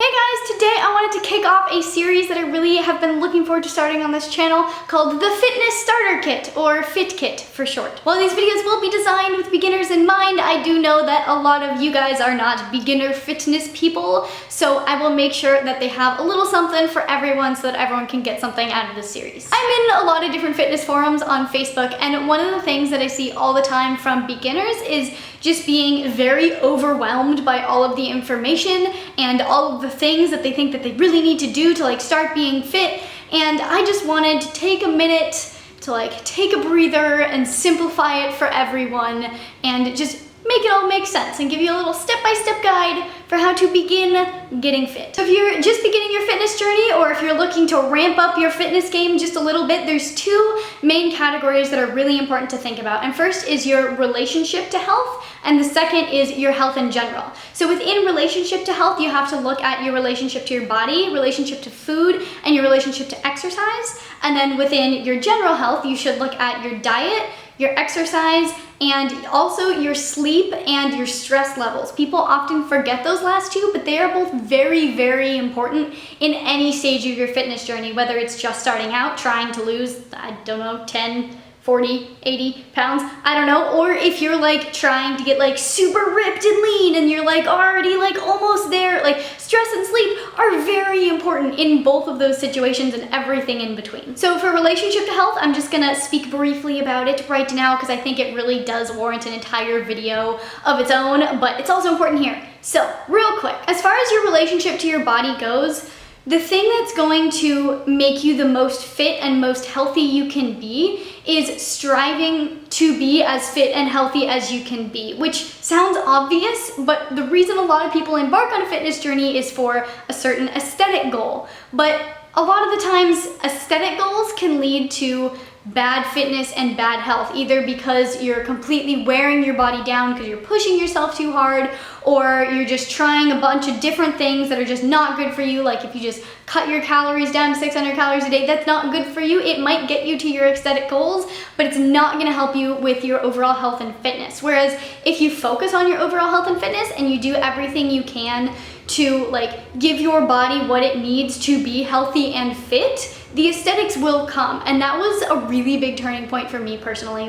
Hey guys, today I wanted to kick off a series that I really have been looking forward to starting on this channel called the Fitness Starter Kit, or Fit Kit for short. While these videos will be designed with beginners in mind, I do know that a lot of you guys are not beginner fitness people, so I will make sure that they have a little something for everyone so that everyone can get something out of this series. I'm in a lot of different fitness forums on Facebook, and one of the things that I see all the time from beginners is just being very overwhelmed by all of the information and all of the things that they think that they really need to do to start being fit. And I just wanted to take a minute to take a breather and simplify it for everyone and just make it all make sense and give you a little step-by-step guide for how to begin getting fit. So if you're just beginning your fitness journey, or if you're looking to ramp up your fitness game just a little bit, there's two main categories that are really important to think about. And first is your relationship to health, and the second is your health in general. So within relationship to health, you have to look at your relationship to your body, relationship to food, and your relationship to exercise. And then within your general health, you should look at your diet, your exercise, and also your sleep and your stress levels. People often forget those last two, but they are both very, very important in any stage of your fitness journey, whether it's just starting out, trying to lose, 10, 40, 80 pounds, I don't know, or if you're trying to get super ripped and lean and you're already almost there. Stress and sleep are very important in both of those situations and everything in between. So for relationship to health, I'm just gonna speak briefly about it right now because I think it really does warrant an entire video of its own, but it's also important here. So real quick, as far as your relationship to your body goes, the thing that's going to make you the most fit and most healthy you can be is striving to be as fit and healthy as you can be, which sounds obvious, but the reason a lot of people embark on a fitness journey is for a certain aesthetic goal. But a lot of the times, aesthetic goals can lead to bad fitness and bad health, either because you're completely wearing your body down because you're pushing yourself too hard, or you're just trying a bunch of different things that are just not good for you. Like if you just cut your calories down to 600 calories a day, that's not good for you. It might get you to your aesthetic goals, but it's not gonna help you with your overall health and fitness. Whereas if you focus on your overall health and fitness and you do everything you can to give your body what it needs to be healthy and fit, the aesthetics will come. And that was a really big turning point for me personally.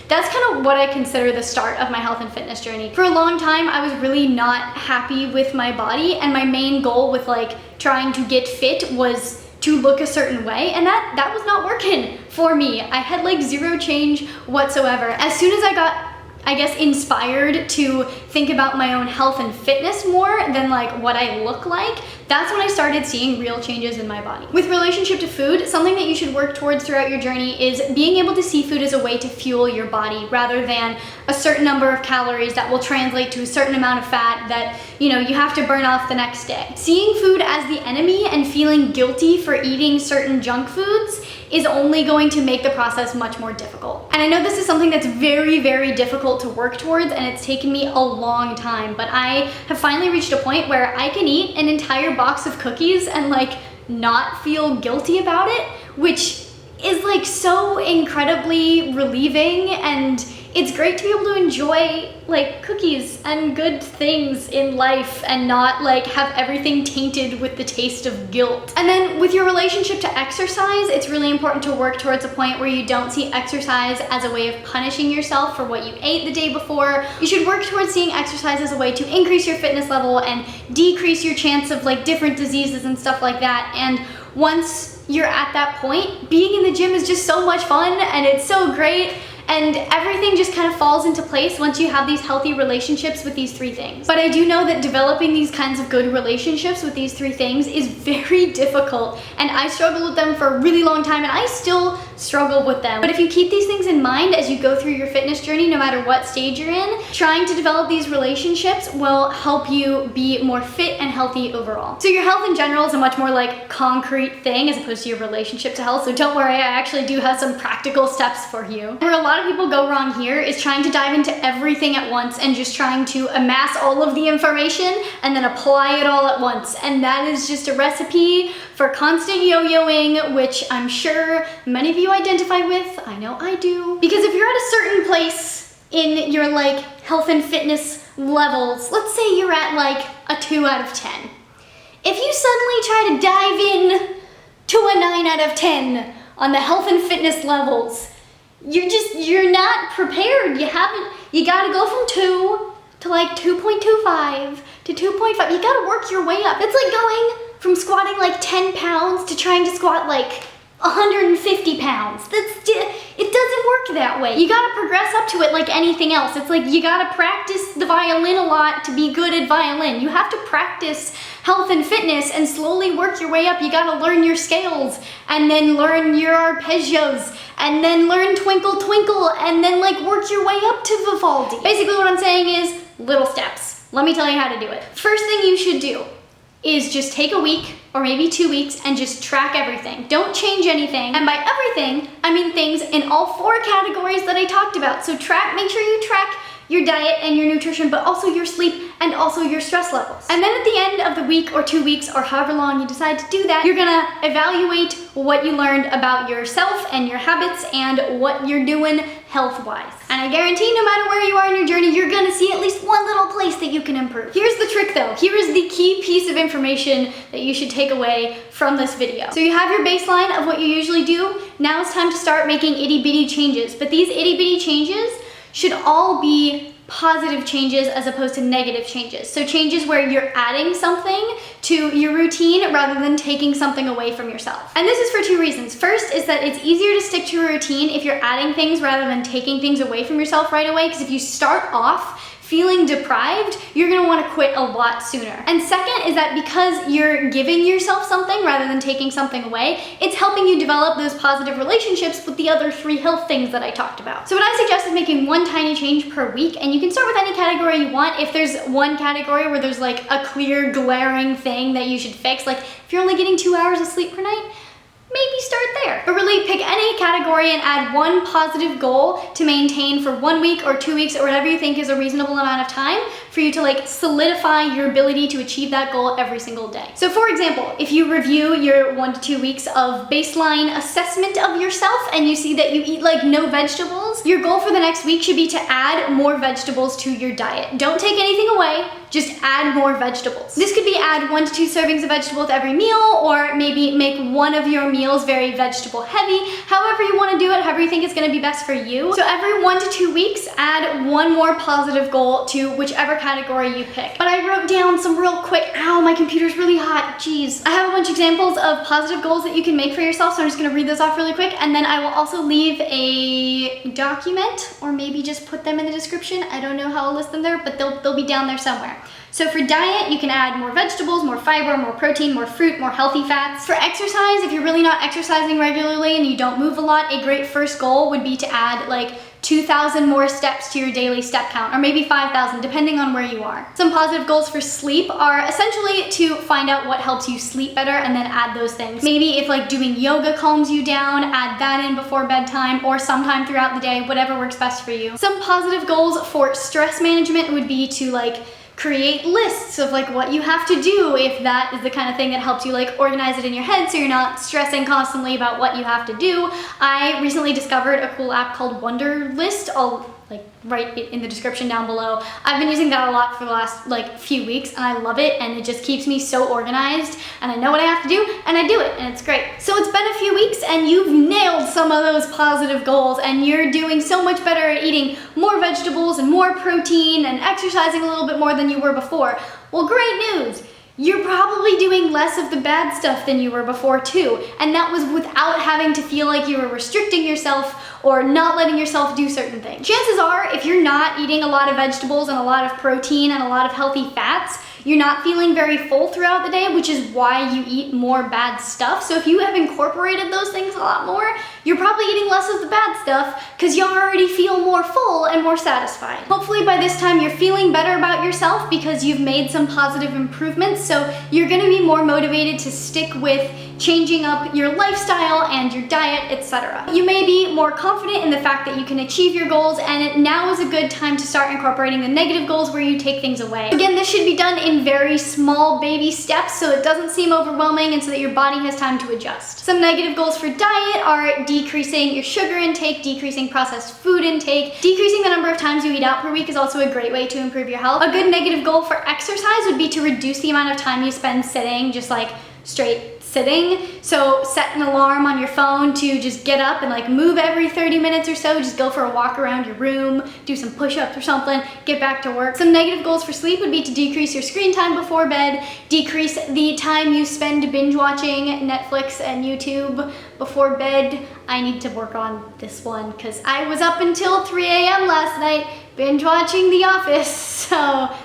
That's kind of what I consider the start of my health and fitness journey. For a long time, I was really not happy with my body, and my main goal with trying to get fit was to look a certain way, and that was not working for me. I had zero change whatsoever. As soon as I got, I guess, inspired to think about my own health and fitness more than what I look like, that's when I started seeing real changes in my body. With relationship to food, something that you should work towards throughout your journey is being able to see food as a way to fuel your body rather than a certain number of calories that will translate to a certain amount of fat that you have to burn off the next day. Seeing food as the enemy and feeling guilty for eating certain junk foods is only going to make the process much more difficult. And I know this is something that's very, very difficult to work towards, and it's taken me a long time, but I have finally reached a point where I can eat an entire box of cookies and not feel guilty about it, which is so incredibly relieving, and it's great to be able to enjoy cookies and good things in life and not have everything tainted with the taste of guilt. And then with your relationship to exercise, it's really important to work towards a point where you don't see exercise as a way of punishing yourself for what you ate the day before. You should work towards seeing exercise as a way to increase your fitness level and decrease your chance of different diseases and stuff like that. And once you're at that point, being in the gym is just so much fun and it's so great. And everything just kind of falls into place once you have these healthy relationships with these three things. But I do know that developing these kinds of good relationships with these three things is very difficult. And I struggled with them for a really long time, and I still struggle with them. But if you keep these things in mind as you go through your fitness journey, no matter what stage you're in, trying to develop these relationships will help you be more fit and healthy overall. So your health in general is a much more concrete thing as opposed to your relationship to health. So don't worry, I actually do have some practical steps for you. Where a lot of people go wrong here is trying to dive into everything at once and just trying to amass all of the information and then apply it all at once. And that is just a recipe for constant yo-yoing, which I'm sure many of you identify with. I know I do. Because if you're at a certain place in your health and fitness levels, let's say you're at a 2 out of 10. If you you try to dive in to a 9 out of 10 on the health and fitness levels, you're not prepared. You gotta go from 2 to like 2.25 to 2.5. You gotta work your way up. It's like going from squatting like 10 pounds to trying to squat like 150 pounds. It doesn't work that way. You gotta progress up to it like anything else. It's like you gotta practice the violin a lot to be good at violin. You have to practice health and fitness and slowly work your way up. You gotta learn your scales and then learn your arpeggios and then learn Twinkle Twinkle and then like work your way up to Vivaldi. Basically what I'm saying is little steps. Let me tell you how to do it. First thing you should do is just take a week or maybe 2 weeks and just track everything. Don't change anything. And by everything, I mean things in all 4 categories that I talked about. So make sure you track your diet and your nutrition, but also your sleep and also your stress levels. And then at the end of the week or 2 weeks or however long you decide to do that, you're gonna evaluate what you learned about yourself and your habits and what you're doing health-wise. And I guarantee no matter where you are in your journey, you're gonna see at least one little place that you can improve. Here's the trick though. Here is the key piece of information that you should take away from this video. So you have your baseline of what you usually do. Now it's time to start making itty-bitty changes. But these itty-bitty changes should all be positive changes as opposed to negative changes. So changes where you're adding something to your routine rather than taking something away from yourself. And this is for 2 reasons. First is that it's easier to stick to a routine if you're adding things rather than taking things away from yourself right away, because if you start off feeling deprived, you're gonna wanna quit a lot sooner. And second is that because you're giving yourself something rather than taking something away, it's helping you develop those positive relationships with the other 3 health things that I talked about. So what I suggest is making one tiny change per week, and you can start with any category you want. If there's one category where there's like a clear glaring thing that you should fix, like if you're only getting 2 hours of sleep per night, maybe start there. But really pick any category and add one positive goal to maintain for 1 week or 2 weeks or whatever you think is a reasonable amount of time for you to like solidify your ability to achieve that goal every single day. So for example, if you review your 1 to 2 weeks of baseline assessment of yourself and you see that you eat like no vegetables, your goal for the next week should be to add more vegetables to your diet. Don't take anything away, just add more vegetables. This could be add 1 to 2 servings of vegetables every meal, or maybe make one of your meals very vegetable heavy. However you want to do it, however you think is going to be best for you. So every 1 to 2 weeks, add one more positive goal to whichever category you pick. But I wrote down some real quick, ow, my computer's really hot, jeez. I have a bunch of examples of positive goals that you can make for yourself, so I'm just going to read those off really quick, and then I will also leave a document, or maybe just put them in the description. I don't know how I'll list them there, but they'll be down there somewhere. So for diet, you can add more vegetables, more fiber, more protein, more fruit, more healthy fats. For exercise, if you're really not exercising regularly and you don't move a lot, a great first goal would be to add like 2,000 more steps to your daily step count, or maybe 5,000, depending on where you are. Some positive goals for sleep are essentially to find out what helps you sleep better and then add those things. Maybe if like doing yoga calms you down, add that in before bedtime or sometime throughout the day, whatever works best for you. Some positive goals for stress management would be to like create lists of like what you have to do, if that is the kind of thing that helps you like organize it in your head so you're not stressing constantly about what you have to do. I recently discovered a cool app called Wonderlist. I'll like write it in the description down below. I've been using that a lot for the last like few weeks and I love it, and it just keeps me so organized and I know what I have to do and I do it, and it's great. So it's been a few weeks and you've nailed some of those positive goals and you're doing so much better at eating more vegetables and more protein and exercising a little bit more than you were before. Well, great news. You're probably doing less of the bad stuff than you were before too, and that was without having to feel like you were restricting yourself or not letting yourself do certain things. Chances are, if you're not eating a lot of vegetables and a lot of protein and a lot of healthy fats, you're not feeling very full throughout the day, which is why you eat more bad stuff. So if you have incorporated those things a lot more, you're probably eating less of the bad stuff because you already feel more full and more satisfied. Hopefully by this time you're feeling better about yourself because you've made some positive improvements, so you're gonna be more motivated to stick with changing up your lifestyle and your diet, etc. You may be more confident in the fact that you can achieve your goals, and now is a good time to start incorporating the negative goals where you take things away. Again, this should be done in very small baby steps so it doesn't seem overwhelming and so that your body has time to adjust. Some negative goals for diet are decreasing your sugar intake, decreasing processed food intake, decreasing the number of times you eat out per week is also a great way to improve your health. A good negative goal for exercise would be to reduce the amount of time you spend sitting, just like straight sitting. So set an alarm on your phone to just get up and like move every 30 minutes or so. Just go for a walk around your room, do some push-ups or something, get back to work. Some negative goals for sleep would be to decrease your screen time before bed, decrease the time you spend binge watching Netflix and YouTube before bed. I need to work on this one because I was up until 3 a.m. last night binge watching The Office, so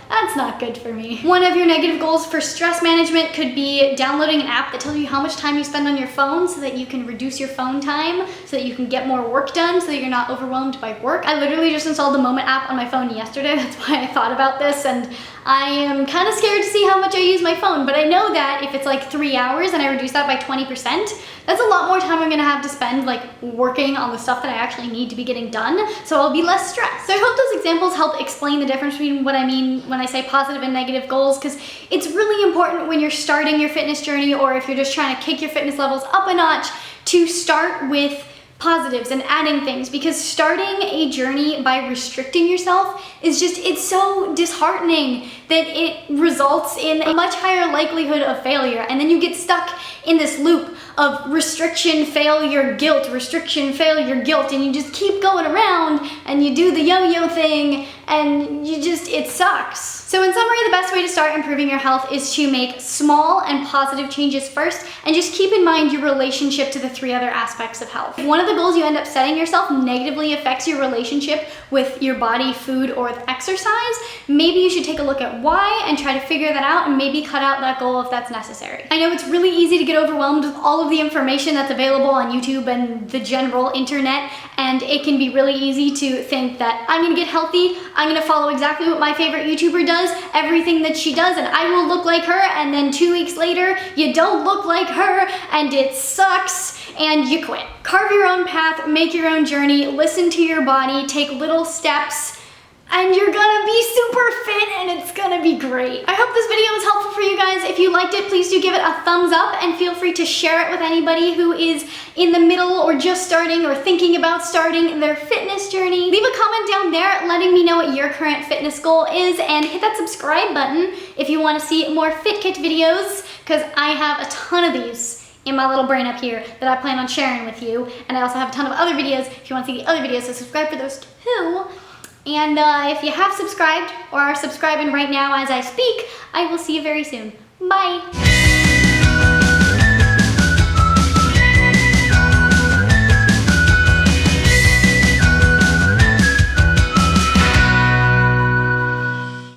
that's not good for me. One of your negative goals for stress management could be downloading an app that tells you how much time you spend on your phone so that you can reduce your phone time, so that you can get more work done, so that you're not overwhelmed by work. I literally just installed the Moment app on my phone yesterday. That's why I thought about this, and I am kind of scared to see how much I use my phone, but I know that if it's like 3 hours and I reduce that by 20%, that's a lot more time I'm gonna have to spend like working on the stuff that I actually need to be getting done, so I'll be less stressed. So I hope those examples help explain the difference between what I mean when I say positive and negative goals, because it's really important when you're starting your fitness journey or if you're just trying to kick your fitness levels up a notch to start with positives and adding things, because starting a journey by restricting yourself is just, it's so disheartening that it results in a much higher likelihood of failure, and then you get stuck in this loop of restriction, failure, guilt, restriction, failure, guilt, and you just keep going around and you do the yo-yo thing and you just, it sucks. So in summary, the best way to start improving your health is to make small and positive changes first, and just keep in mind your relationship to the 3 other aspects of health. If one of the goals you end up setting yourself negatively affects your relationship with your body, food, or with exercise, maybe you should take a look at why and try to figure that out and maybe cut out that goal if that's necessary. I know it's really easy to get overwhelmed with all of the information that's available on YouTube and the general internet, and it can be really easy to think that I'm gonna get healthy, I'm gonna follow exactly what my favorite YouTuber does, everything that she does, and I will look like her, and then 2 weeks later, you don't look like her, and it sucks, and you quit. Carve your own path, make your own journey, listen to your body, take little steps, and you're gonna be super fit and it's gonna be great. I hope this video was helpful for you guys. If you liked it, please do give it a thumbs up and feel free to share it with anybody who is in the middle or just starting or thinking about starting their fitness journey. Leave a comment down there letting me know what your current fitness goal is, and hit that subscribe button if you want to see more Fit Kit videos, because I have a ton of these in my little brain up here that I plan on sharing with you, and I also have a ton of other videos if you want to see the other videos, so subscribe for those too. And if you have subscribed or are subscribing right now as I speak, I will see you very soon. Bye!